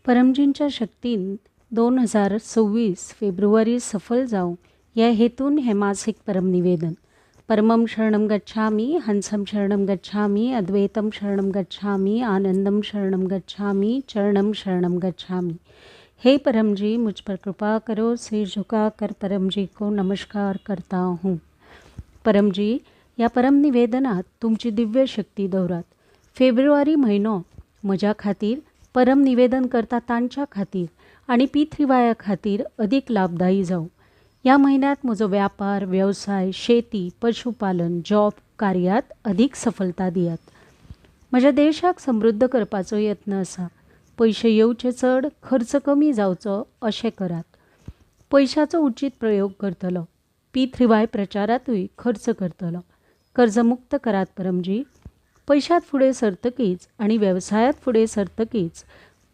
परमजींच्या शक्तीन 2026 February सफल जावं ह्या हेतून हे मासिक परमनिवेदन. परमं शरणं गच्छामि, हंसं शरणं गच्छामि, अद्वैतं शरणं गच्छामि, आनंदम शरणं गच्छामि, चरणं शरणं गच्छामि. हे परमजी, मुझ पर कृपा करो, सिर झुका कर परमजी को नमस्कार करता हूँ. परमजी, या परमनिवेदनात तुमची दिव्य शक्ती दौरात. फेब्रुवारी म्हयनो म्हज्या खातीर, परमनिवेदन करता तांच्या खातीर आणि P3Y खातीर अधिक लाभदायी जावं. या महिन्यात म्हजो व्यापार, व्यवसाय, शेती, पशुपालन, जॉब कार्यात अधिक सफलता दियात. म्हज्या देशाक समृद्ध करपाचो यत्न आसा. पयशे येवचे चड, खर्च कमी जावचो अशें करात. पयशाचो उचित प्रयोग करतलो. P3Y प्रचारातूय खर्च करतलो. कर्जमुक्त करात परमजी. पैशात फुडें सरतकीच आणि व्यवसायात फुडें सरतकीच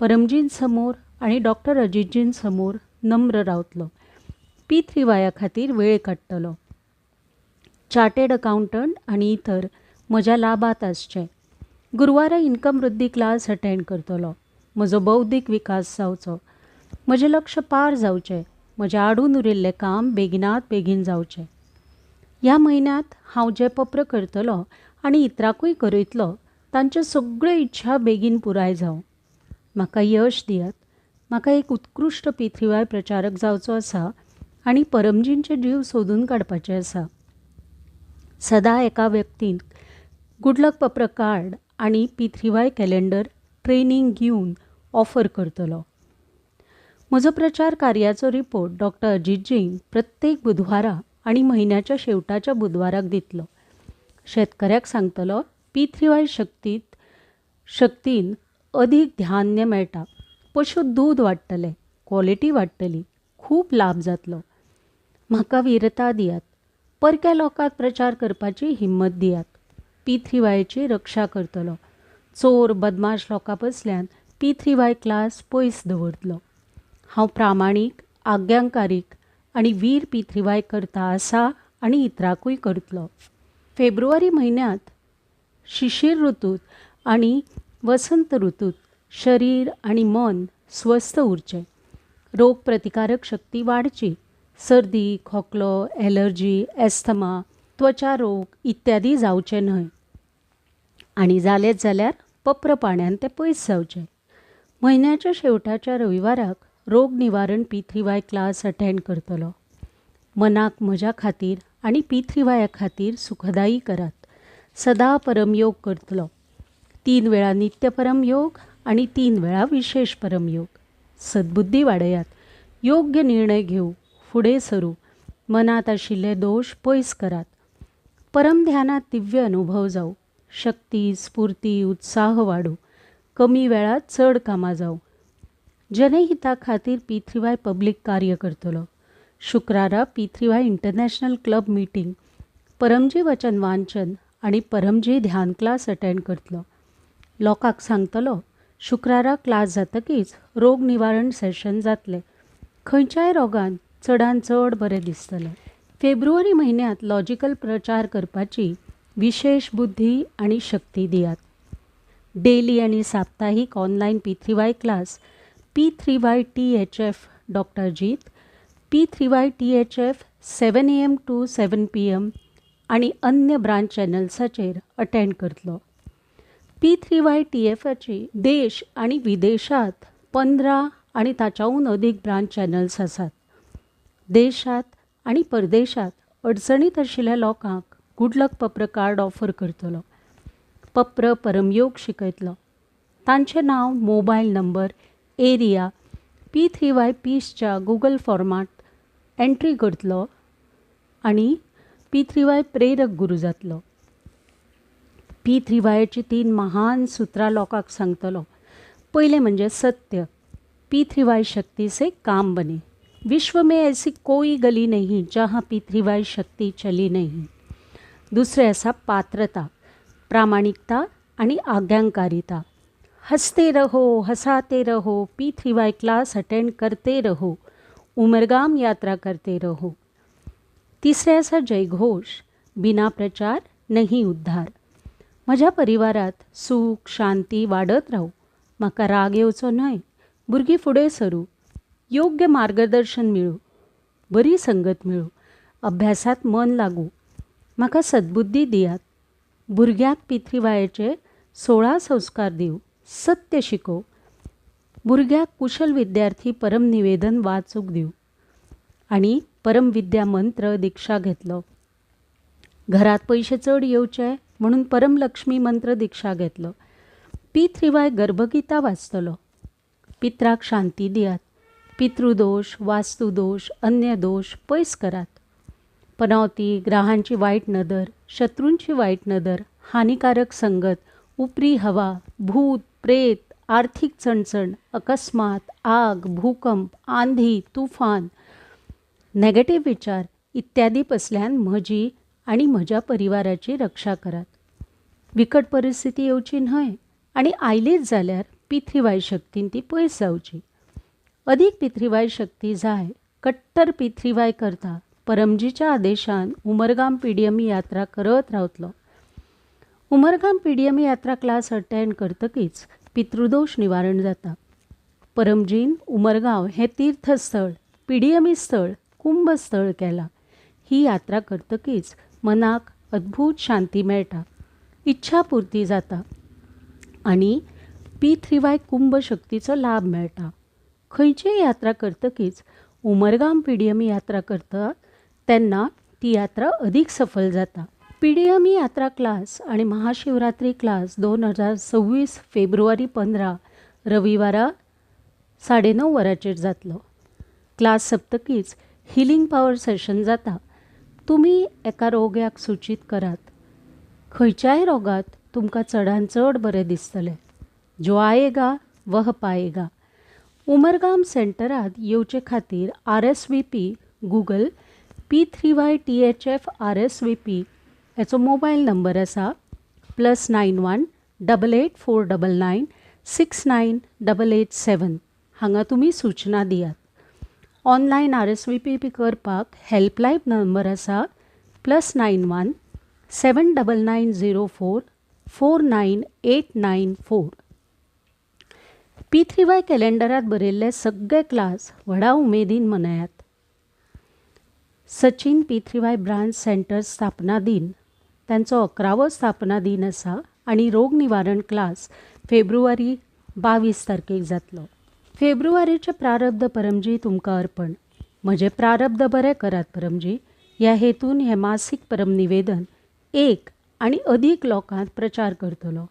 परमजींसमोर आणि डॉक्टर अजितजींसमोर नम्र रावतलो. P3Y खातीर वेळ काडटलो. चार्टेड अकावंटंट आणि इतर म्हज्या लाभात आसचे. गुरुवारा इन्कम वृद्धी क्लास अटेंड करतलो. म्हजो बौद्धीक विकास जावचो. म्हजें लक्ष पार जावचें. म्हजें आडून उरिल्लें काम बेगिनात बेगीन जावचें. ह्या म्हयन्यात हांव जें पप्र करतलो आनी इतरांकूय करयतलो तांच्यो सगळ्यो इच्छा बेगीन पुराय जावं. म्हाका यश दियात. म्हाका एक उत्कृश्ट P3Y प्रचारक जावचो आसा आनी परमजींचे जीव सोदून काडपाचे आसा. सदां एका व्यक्तीन गुडलक पप्र कार्ड आनी P3Y कॅलेंडर ट्रेनिंग घेवन ऑफर करतलो. म्हजो प्रचार कार्याचो रिपोर्ट डॉक्टर अजितजींक प्रत्येक बुधवारा आणि म्हयन्याच्या शेवटाच्या बुधवाराक दितलो. शेतकऱ्याक सांगतलो P3Y शक्तीन अधिक धान्य मेळटा. पशु दूध वाडटलें, क्वॉलिटी वाडटली, खूब लाभ जातलो. म्हाका वीरता दियात. परक्या लोकांक प्रचार करपाची हिम्मत दियात. P3Y रक्षा करतलो. चोर बदमाश लोकां पसल्यान P3Y क्लास पयस दवरतलो. हांव प्रामाणीक, आज्ञाकारीक आणि वीर P3Y करता आसा आनी इतरांकूय करतलो. फेब्रुवारी म्हयन्यात शिशीर ऋतूत आणि वसंत ऋतूत शरीर आणि मन स्वस्थ उरचें. रोग प्रतिकारक शक्ती वाडची. सर्दी, खोकलो, एलर्जी, एस्थमा, त्वचा रोग इत्यादी जावचे न्हय. आणि जालेच जाल्यार पप्र पाण्यान ते पयस जावचे. म्हयन्याच्या शेवटाच्या रविवाराक रोग निवारण P3Y क्लास अटेंड करतलो. मनाक म्हज्या खातीर आणि P3Y खातीर सुखदायी करात. सदां परमयोग करतलो. 3 वेळा नित्य परमयोग आणि 3 वेळा विशेष परमयोग. सद्बुद्धी वाडयात. योग्य निर्णय घेऊ. फुडें सरू. मनात आशिल्ले दोष पयस करात. परम ध्यानात दिव्य अनुभव जावं. शक्ती, स्फूर्ती, उत्साह वाडू. कमी वेळात चड कामां जावं. जनहिता खातीर P3Y पब्लीक कार्य करतलो. शुक्रारा P3Y इंटरनॅशनल क्लब मीटिंग, परमजी वचन वांचन आणि परमजी ध्यान क्लास अटेंड करतलो. लोकांक सांगतलो शुक्रारा क्लास जातकीच रोग निवारण सेशन जातलें. खंयच्याय रोगान चडान चड बरें दिसतलें. फेब्रुवारी म्हयन्यात लॉजिकल प्रचार करपाची विशेष बुद्धी आणि शक्ती दियात. डेली आणि साप्ताहिक online P3Y class P3Y THF doctor Ajit, P3Y THF 7 AM to 7 PM आणि अन्य ब्रांच चॅनल्साचेर अटेंड करतलो. P3Y TFची देश आणि विदेशात 15 आणि ताच्याहून अधिक ब्रांच चॅनल्स आसात. देशात आणि परदेशात अडचणीत आशिल्ल्या लोकांक गुडलक पप्र कार्ड ऑफर करतलो. पप्र परमयोग शिकयतलो. तांचें नांव, मोबायल नंबर, एरिया P3Y पीसच्या गुगल फॉर्मात एंट्री करतलो आणि P3Y प्रेरक गुरू जातलो. P3Yची 3 महान सुत्रां लोकांक सांगतलो. पयलें म्हणजे सत्य. P3Y शक्ति से काम बने. विश्व में ऐसी कोई गली नहीं जहाँ P3Y शक्ति चली नहीं. दुसरें आसा पात्रता, प्रामाणिकता आणि आज्ञाकारिता. हंसते रहो, हंसाते रहो, P3Y क्लास अटेंड करते रहो, उमरगाम यात्रा करते रहो. तिसरें आसा जयघोष, बिना प्रचार नहीं उद्धार. म्हज्या परिवारात सुख शांती वाडत रावू. म्हाका राग येवचो न्हय. भुरगीं फुडें सरू, योग्य मार्गदर्शन मिळू, बरी संगत मिळू, अभ्यासात मन लागू. म्हाका सद्बुद्धी दियात. भुरग्यांक पितृवायेचे 16 संस्कार दिव, सत्य शिकोव. भुरग्याक कुशल विद्यार्थी परम निवेदन वाचूंक दिव. आनी परम विद्या मंत्र दिक्षा घेतलो. घरात पयशे चड येवचे म्हणून परम लक्ष्मी मंत्र दिक्षा घेतलो. पितृवाय गर्भगिता वाचतलो. पित्राक शांती दियात. पितृदोष, वास्तुदोष, अन्य दोष पयस करात. पनवती, ग्रहांची वायट नदर, शत्रूंची वायट नदर, हानिकारक संगत, उपरी हवा, भूत, प्रेत, आर्थिक चणचण, अकस्मात, आग, भूकंप, आंधी, तुफान, नेगेटिव्ह विचार इत्यादी पसल्यान म्हजी आणि म्हज्या परिवाराची रक्षा करात. विकट परिस्थिती येवची न्हय आनी आयलीच जाल्यार पितृवाय शक्तीन ती पयस जावची. अदीक पितृवाय शक्ती जाय, कट्टर पितृवाय करता परमजीच्या आदेशान उमरगाम PDME यात्रा करत रावतलो. उमरगाम PDME यात्रा क्लास अटेंड करतकीच पितृदोष निवारण जाता. परमजीन उमरगांव हें तीर्थस्थळ, PDME स्थळ, कुंभस्थळ केला. ही यात्रा करतकीच मनाक अद्भुत शांती मेळटा, इच्छा पुर्ती जाता आनी पितृवाय कुंभ शक्तीचो लाभ मेळटा. खंयचीय यात्रा करतकीच उमरगाम PDME यात्रा करता तेन्ना ती यात्रा अदीक सफल जाता. PDME यात्रा क्लास आणि महाशिवरात्री क्लास 2026 फेब्रुवारी 15 रविवारा 9:30 वरांचेर जातलो. क्लास सप्तकीच हिलिंग पावर सेशन जाता. तुमी एका रोग्याक सूचित करात. खंयच्याय रोगात तुमकां चडांत चड बरें दिसतलें. जो आएगा वह पाएगा. उमरगाम सेंटरात येवचे खातीर RSVP गूगल P3YTHF RSVP हेचो मोबायल नंबर आसा +91 88 499 69887. हांगा तुमी सूचना दियात. ऑनलायन RSVP करपाक हेल्पलायन नंबर आसा +91 79904 49894. P3Y कॅलेंडरात बरयल्ले सगळे क्लास व्हडा उमेदीन मनयात. सचिन P3Y ब्रांच सेंटर स्थापना दिन तांचो 11वो स्थापना दिन आसा आनी रोग निवारण क्लास फेब्रुवारी 22 तारखेक जातलो. फेब्रुवारीचे प्रारब्ध परमजी तुमकां अर्पण. म्हजे प्रारब्ध बरें करात परमजी ह्या हेतून हें मासीक परम निवेदन एक आनी अदीक लोकांत प्रचार करतलो.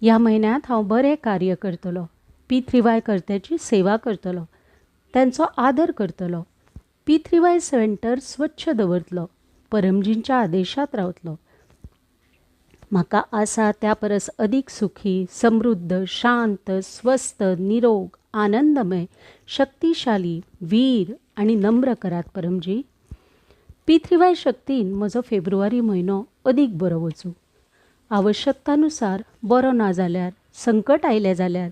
ह्या म्हयन्यांत हांव बरें कार्य करतलो. P3Y कर्त्याची सेवा करतलो. तांचो आदर करतलो. P3Y सेंटर स्वच्छ दवरतलो. परमजींच्या आदेशात रावतलो. म्हाका आसा त्या परस अदीक सुखी, समृद्ध, शांत, स्वस्थ, निरोग, आनंदमय, शक्तिशाली, वीर आनी नम्र करात परमजी. P3Y शक्तीन म्हजो फेब्रुवारी म्हयनो अदीक बरो वचूं. आवश्यकतानुसार बरो ना जाल्यार, संकट आयलें जाल्यार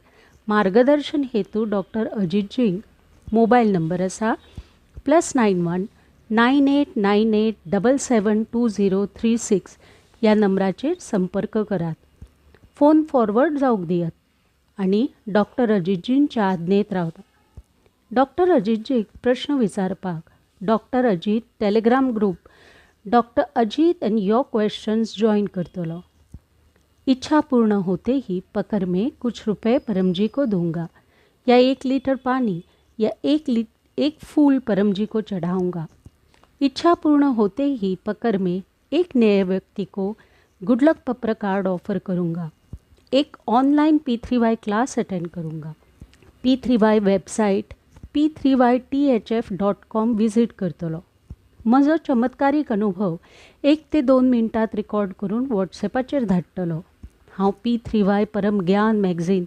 मार्गदर्शन हेतू डॉक्टर अजितजींक मोबायल नंबर आसा +91 9898 772036 ह्या नंबराचेर संपर्क करात. फोन फॉरवर्ड जावंक दियात आनी डॉक्टर अजितजींच्या आज्ञेत रावता. डॉक्टर अजितजीक प्रश्न विचारपाक doctor Ajit Telegram group doctor Ajit end your questions join करतलो. इच्छा पूर्ण होते ही पकड़ में कुछ रुपए परमजी को दूंगा या 1 लीटर पानी या एक फूल परमजी को चढ़ाऊंगा. इच्छा पूर्ण होते ही पकड़ में एक नए व्यक्ति को गुड लक पत्र कार्ड ऑफर करूंगा. एक ऑनलाइन P3Y क्लास अटेंड करूंगा. P3Y वेबसाइट p3ythf.com विजिट करतलो. म्हजो चमत्कारीक अनुभव 1 ते 2 मिनटात रिकॉर्ड करून व्हॉट्सॅपाचेर धाडटलो. हांव P3Y परम ज्ञान मॅगझीन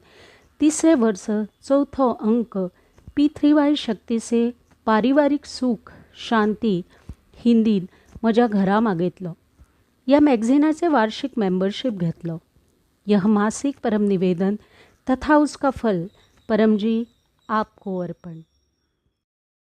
3रे वर्स 4थो अंक P3Y शक्ती से पारिवारिक सुख शांती हिंदीन म्हज्या घरा मागयतलो. ह्या मॅगझिनाचे वार्षिक मेंबरशीप घेतलो. यह मासिक परम निवेदन तथा उसका फल परमजी आपको अर्पण.